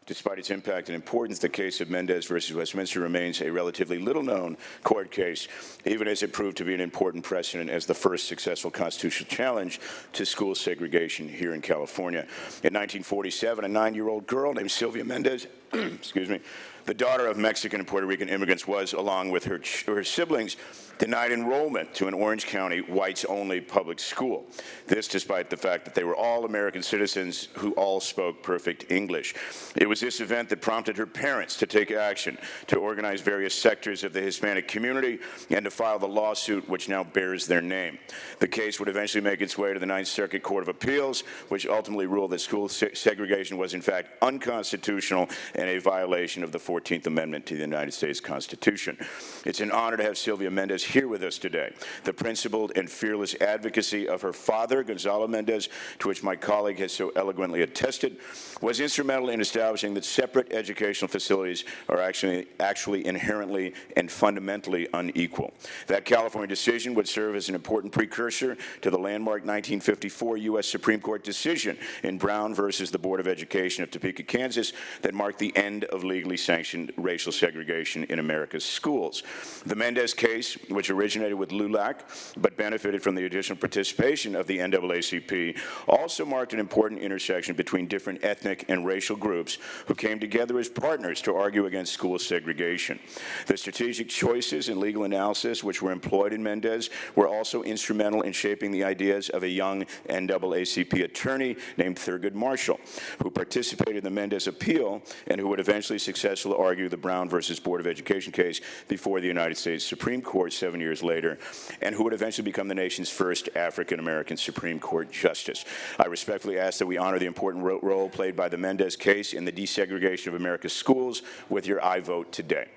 Despite its impact and importance, the case of Mendez versus Westminster remains a relatively little-known court case, even as it proved to be an important precedent as the first successful constitutional challenge to school segregation here in California. In 1947, a 9-year-old girl named Sylvia Mendez, excuse me, the daughter of Mexican and Puerto Rican immigrants, was, along with her siblings, denied enrollment to an Orange County whites-only public school. This despite the fact that they were all American citizens who all spoke perfect English. It was this event that prompted her parents to take action, to organize various sectors of the Hispanic community, and to file the lawsuit which now bears their name. The case would eventually make its way to the Ninth Circuit Court of Appeals, which ultimately ruled that school segregation was in fact unconstitutional and a violation of the 14th Amendment to the United States Constitution. It's an honor to have Sylvia Mendez here with us today. The principled and fearless advocacy of her father, Gonzalo Mendez, to which my colleague has so eloquently attested, was instrumental in establishing that separate educational facilities are actually inherently and fundamentally unequal. That California decision would serve as an important precursor to the landmark 1954 U.S. Supreme Court decision in Brown versus the Board of Education of Topeka, Kansas, that marked the end of legally sanctioned racial segregation in America's schools. The Mendez case, which originated with LULAC but benefited from the additional participation of the NAACP, also marked an important intersection between different ethnic and racial groups who came together as partners to argue against school segregation. The strategic choices and legal analysis which were employed in Mendez were also instrumental in shaping the ideas of a young NAACP attorney named Thurgood Marshall, who participated in the Mendez appeal and who would eventually successfully argue the Brown versus Board of Education case before the United States Supreme Court 7 years later, and who would eventually become the nation's first African-American Supreme Court justice. I respectfully ask that we honor the important role played by the Mendez case in the desegregation of America's schools with your aye vote today.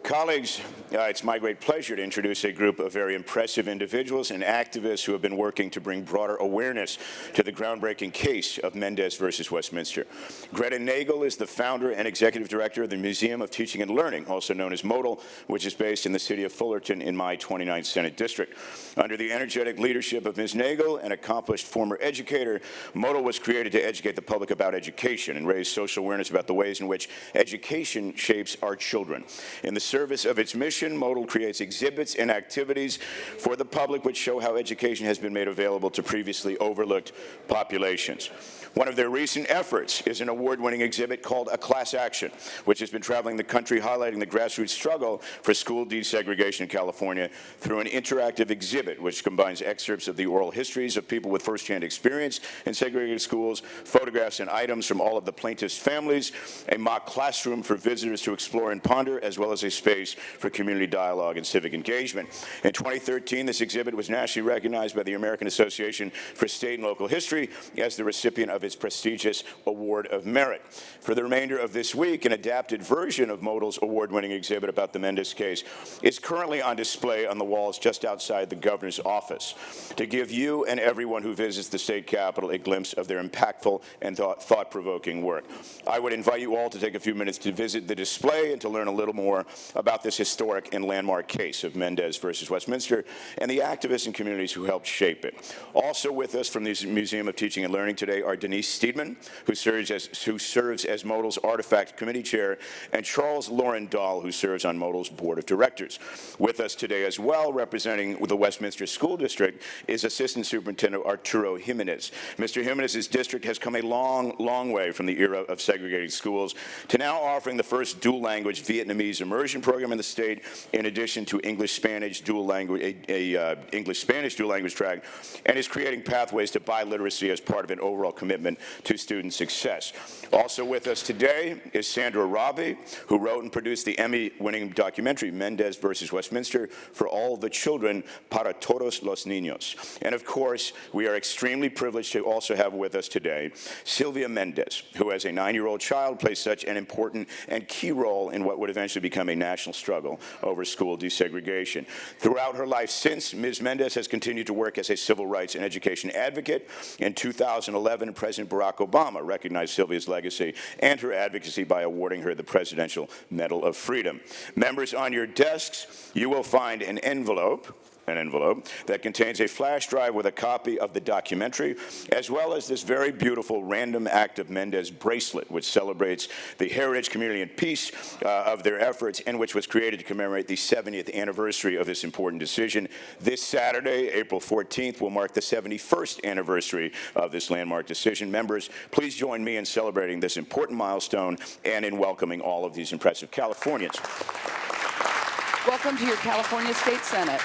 Colleagues, it's my great pleasure to introduce a group of very impressive individuals and activists who have been working to bring broader awareness to the groundbreaking case of Mendez versus Westminster. Greta Nagel is the founder and executive director of the Museum of Teaching and Learning, also known as MOTL, which is based in the city of Fullerton in my 29th Senate District. Under the energetic leadership of Ms. Nagel, an accomplished former educator, MOTL was created to educate the public about education and raise social awareness about the ways in which education shapes our children. In the service of its mission, MOTL creates exhibits and activities for the public which show how education has been made available to previously overlooked populations. One of their recent efforts is an award-winning exhibit called A Class Action, which has been traveling the country highlighting the grassroots struggle for school desegregation in California through an interactive exhibit which combines excerpts of the oral histories of people with firsthand experience in segregated schools, photographs and items from all of the plaintiffs' families, a mock classroom for visitors to explore and ponder, as well as a space for community dialogue and civic engagement. In 2013, this exhibit was nationally recognized by the American Association for State and Local History as the recipient of its prestigious Award of Merit. For the remainder of this week, an adapted version of MOTL's award-winning exhibit about the Mendez case is currently on display on the walls just outside the governor's office to give you and everyone who visits the state capitol a glimpse of their impactful and thought-provoking work. I would invite you all to take a few minutes to visit the display and to learn a little more about this historic and landmark case of Mendez versus Westminster and the activists and communities who helped shape it. Also with us from the Museum of Teaching and Learning today are Denise Steedman, who serves as MOTL's Artifact Committee Chair, and Charles Lauren Dahl, who serves on MOTL's Board of Directors. With us today as well, representing the Westminster School District, is Assistant Superintendent Arturo Jimenez. Mr. Jimenez's district has come a long, long way from the era of segregated schools to now offering the first dual-language Vietnamese immersion program in the state, in addition to English-Spanish dual-language, English-Spanish dual-language track, and is creating pathways to biliteracy as part of an overall commitment to student success. Also with us today is Sandra Robbie, who wrote and produced the Emmy-winning documentary Mendez versus Westminster for all the children, Para Todos los Niños. And of course, we are extremely privileged to also have with us today Sylvia Mendez, who as a 9-year-old child played such an important and key role in what would eventually become a national struggle over school desegregation. Throughout her life since, Ms. Mendez has continued to work as a civil rights and education advocate. In 2011, President Barack Obama recognized Sylvia's legacy and her advocacy by awarding her the Presidential Medal of Freedom. Members, on your desks, you will find an envelope an envelope that contains a flash drive with a copy of the documentary, as well as this very beautiful Random Act of Mendez bracelet, which celebrates the heritage, community, and peace of their efforts, and which was created to commemorate the 70th anniversary of this important decision. This Saturday, April 14th, will mark the 71st anniversary of this landmark decision. Members, please join me in celebrating this important milestone and in welcoming all of these impressive Californians. Welcome to your California State Senate.